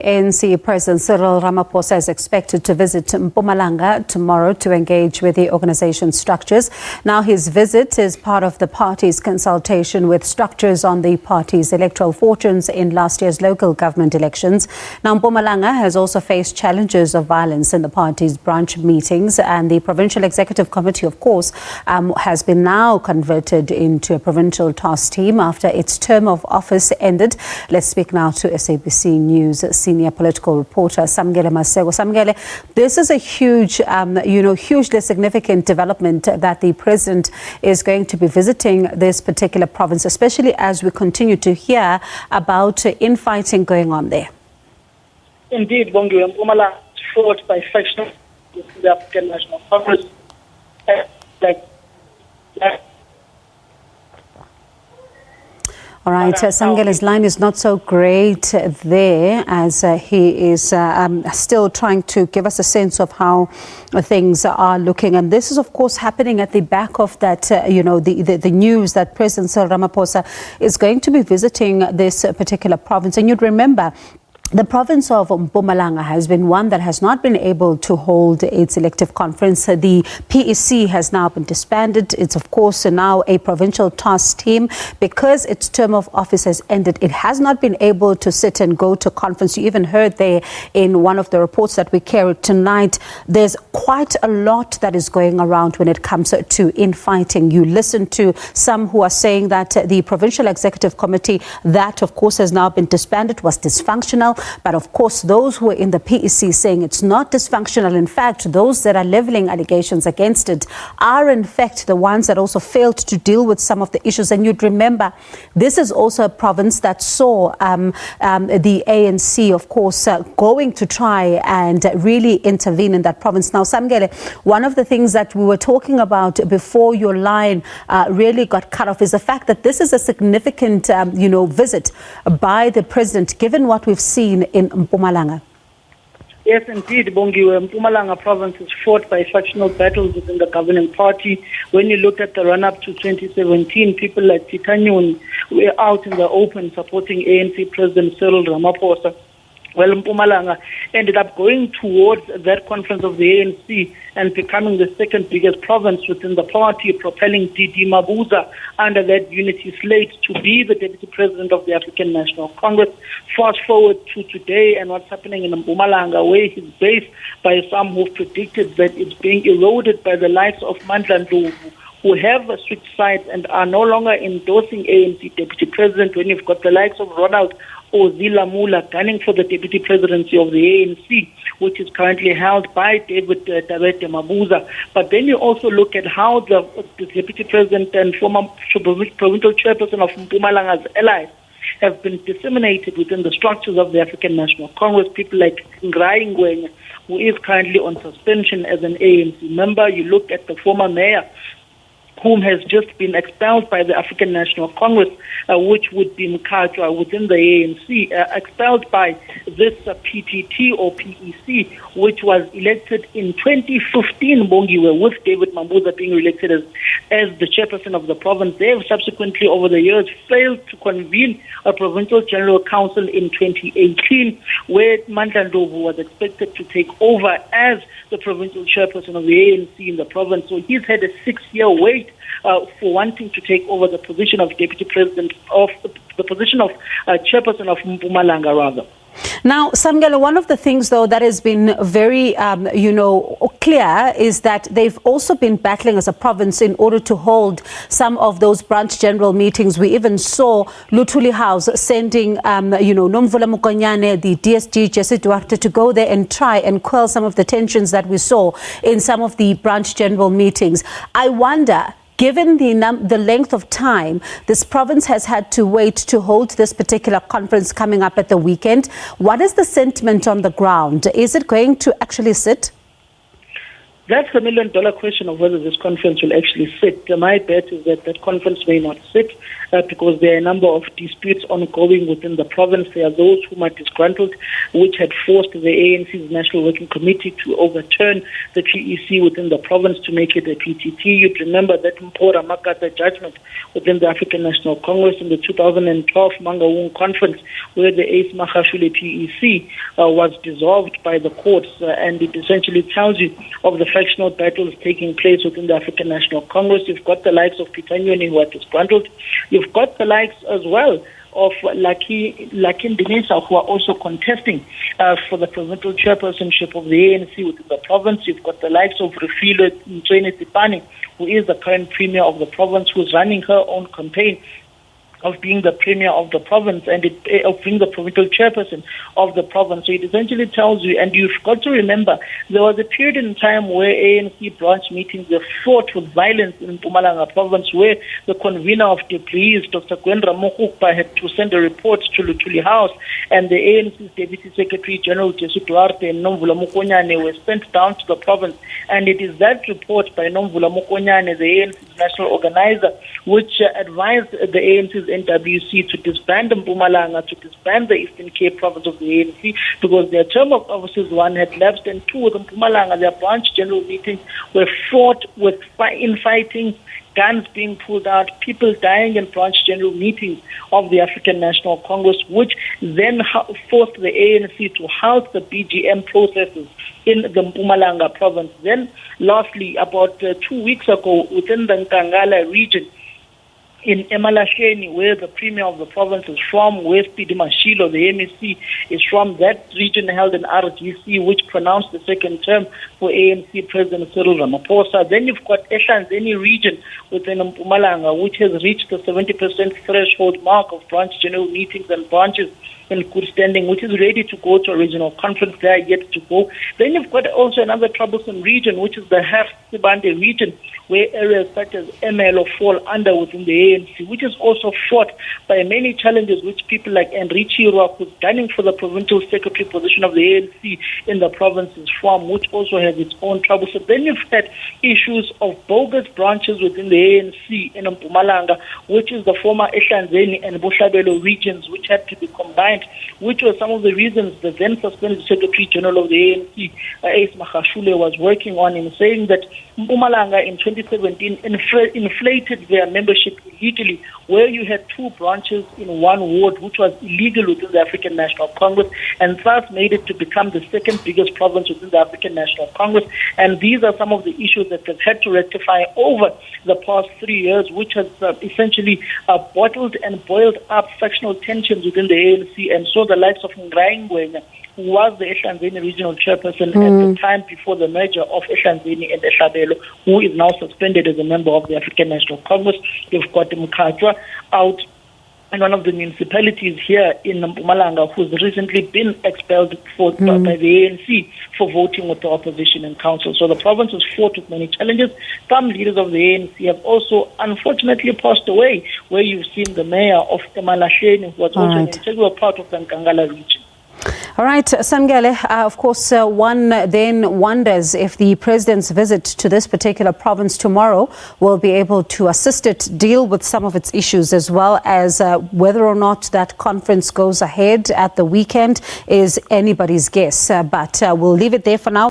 ANC President Cyril Ramaphosa is expected to visit Mpumalanga tomorrow to engage with the organization structures. Now, his visit is part of the party's consultation with structures on the party's electoral fortunes in last year's local government elections. Now, Mpumalanga has also faced challenges of violence in the party's branch meetings, and the Provincial Executive Committee, of course, has been now converted into a Provincial Task Team after its term of office ended. Let's speak now to SABC News senior political reporter Samkele Maseko. Samkele, this is a huge, hugely significant development that the president is going to be visiting this particular province, especially as we continue to hear about infighting going on there. Indeed, Bongi, Mpumalanga is fought by factions within the African National Congress. All right, Samkele's line is not so great there, as he is still trying to give us a sense of how things are looking. And this is, of course, happening at the back of that, the news that President Cyril Ramaphosa is going to be visiting this particular province. And you'd remember, the province of Mpumalanga has been one that has not been able to hold its elective conference. The PEC has now been disbanded. It's, of course, now a provincial task team. Because its term of office has ended, it has not been able to sit and go to conference. You even heard there in one of the reports that we carried tonight, there's quite a lot that is going around when it comes to infighting. You listen to some who are saying that the Provincial Executive Committee, that, of course, has now been disbanded, was dysfunctional. But of course, those who are in the PEC saying it's not dysfunctional. In fact, those that are leveling allegations against it are in fact the ones that also failed to deal with some of the issues. And you'd remember, this is also a province that saw the ANC, of course, going to try and really intervene in that province. Now, Samkele, one of the things that we were talking about before your line really got cut off is the fact that this is a significant, visit by the president, given what we've seen in Mpumalanga. Yes, indeed, Bongi. Mpumalanga province is fought by factional battles within the governing party. When you look at the run-up to 2017, people like Titanyun were out in the open supporting ANC President Cyril Ramaphosa. Well, Mpumalanga ended up going towards that conference of the ANC and becoming the second biggest province within the party, propelling D.D. Mabuza under that unity slate to be the deputy president of the African National Congress. Fast forward to today and what's happening in Mpumalanga, where he's based by some who've predicted that it's being eroded by the likes of Mandla Ndlovu, who have switched sides and are no longer endorsing ANC deputy president, when you've got the likes of Ronald Ozila Mula gunning for the deputy presidency of the ANC, which is currently held by David Tabete Mabuza. But then you also look at how the deputy president and former provincial chairperson of Mpumalanga's allies have been disseminated within the structures of the African National Congress. People like Ngrai Ngwenya, who is currently on suspension as an ANC member. You look at the former mayor, whom has just been expelled by the African National Congress, which would be Mkhatshwa within the ANC, expelled by this PTT or PEC, which was elected in 2015, Bongiwe, with David Mabuza being elected as the chairperson of the province. They have subsequently, over the years, failed to convene a provincial general council in 2018, where Mandla Ndlovu was expected to take over as the provincial chairperson of the ANC in the province. So he's had a 6-year wait for wanting to take over the position of deputy president of the position of chairperson of Mpumalanga, rather. Now, Samkele, one of the things, though, that has been very, clear is that they've also been battling as a province in order to hold some of those branch general meetings. We even saw Luthuli House sending, Nomvula Mokonyane, the DSG, Jesse Duarte, to go there and try and quell some of the tensions that we saw in some of the branch general meetings. I wonder, given the length of time this province has had to wait to hold this particular conference coming up at the weekend, what is the sentiment on the ground? Is it going to actually sit? That's the million-dollar question of whether this conference will actually sit. My bet is that that conference may not sit. because there are a number of disputes ongoing within the province. There are those whom are disgruntled, which had forced the ANC's National Working Committee to overturn the PEC within the province to make it a PTT. You'd remember that Mpora Makata judgment within the African National Congress in the 2012 Mangaung Conference, where the Ace Mahashule PEC was dissolved by the courts, and it essentially tells you of the factional battles taking place within the African National Congress. You've got the likes of Peter Nyoni who are disgruntled. You've got the likes as well of Lakin Dinesa, who are also contesting for the provincial chairpersonship of the ANC within the province. You've got the likes of Refilo Tsipane, who is the current premier of the province, who's running her own campaign of being the premier of the province and of being the provincial chairperson of the province. So it essentially tells you, and you've got to remember, there was a period in time where ANC branch meetings were fought with violence in Mpumalanga province, where the convener of degrees, Dr. Gwendra Mokukpa, had to send a report to Lutuli House, and the ANC's Deputy Secretary General Jesu Duarte and Nomvula Mokonyane were sent down to the province. And it is that report by Nomvula Mokonyane, the ANC's national organizer, which advised the ANC's NWC to disband Mpumalanga, to disband the Eastern Cape province of the ANC, because their term of offices, one, had lapsed, and two, with Mpumalanga, their branch general meetings were fought with infighting, guns being pulled out, people dying in branch general meetings of the African National Congress, which then forced the ANC to house the BGM processes in the Mpumalanga province. Then, lastly, about 2 weeks ago, within the Nkangala region, in Emalasheni, where the premier of the province is from, where Speedy Mashilo, the MEC, is from, that region held an RGC which pronounced the second term for ANC President Cyril Ramaphosa. Then you've got Eshanzeni region within Mpumalanga, which has reached the 70% threshold mark of branch general meetings and branches in good standing, which is ready to go to a regional conference. They are yet to go. Then you've got also another troublesome region, which is the Sibande region, where areas such as MLO fall under within the ANC, which is also fought by many challenges which people like Enrique Rock, who's gunning for the provincial secretary position of the ANC in the province, is from, which also has its own troubles. So then you've had issues of bogus branches within the ANC in Mpumalanga, which is the former Eshanzeni and Bushabelo regions, which had to be combined, which were some of the reasons the then suspended Secretary General of the ANC, Ace Mahashule, was working on, in saying that Mpumalanga in 2017 inflated their membership illegally, where you had two branches in one ward, which was illegal within the African National Congress, and thus made it to become the second biggest province within the African National Congress. And these are some of the issues that they've had to rectify over the past 3 years, which has essentially bottled and boiled up factional tensions within the ANC. And so the likes of Ngrayi Ngwenya, who was the Eshanzeni regional chairperson at the time before the merger of Eshanzeni and Eshabelo, who is now suspended as a member of the African National Congress. You've got Mkhatshwa out in one of the municipalities here in Mpumalanga, who's recently been expelled by the ANC for voting with the opposition in council. So the province is fought with many challenges. Some leaders of the ANC have also unfortunately passed away, where you've seen the mayor of Emalasheni, who was also an integral part of the Nkangala region. All right, Samkele, of course, one then wonders if the president's visit to this particular province tomorrow will be able to assist it deal with some of its issues, as well as whether or not that conference goes ahead at the weekend is anybody's guess. But we'll leave it there for now.